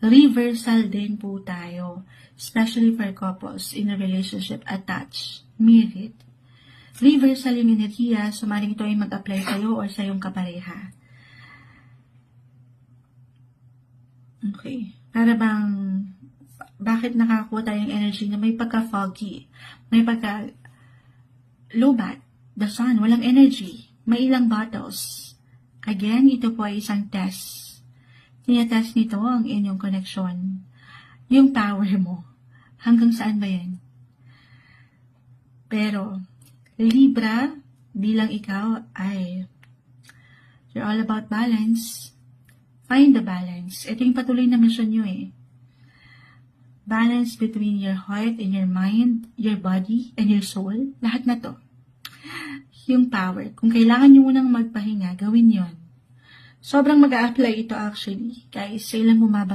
reversal din po tayo, especially for couples in a relationship, attached, married. Reversal yung enerhiya, so maaaring ito ay mag-apply sa'yo or sa iyong kapareha. Okay. Para bang, bakit nakakuha tayong energy na may pagka-foggy, may pagka-lobat, the sun, walang energy, may ilang bottles. Again, ito po ay isang test. Tinatest nito ang inyong connection. Yung power mo. Hanggang saan ba yan? Pero, Libra, bilang ikaw ay you're all about balance. Find the balance. Ito yung patuloy na mission nyo eh. Balance between your heart and your mind, your body, and your soul. Lahat na to. Yung power. Kung kailangan nyo munang magpahinga, gawin yon. Sobrang mag-a-apply ito actually. Guys, sa ilang bumaba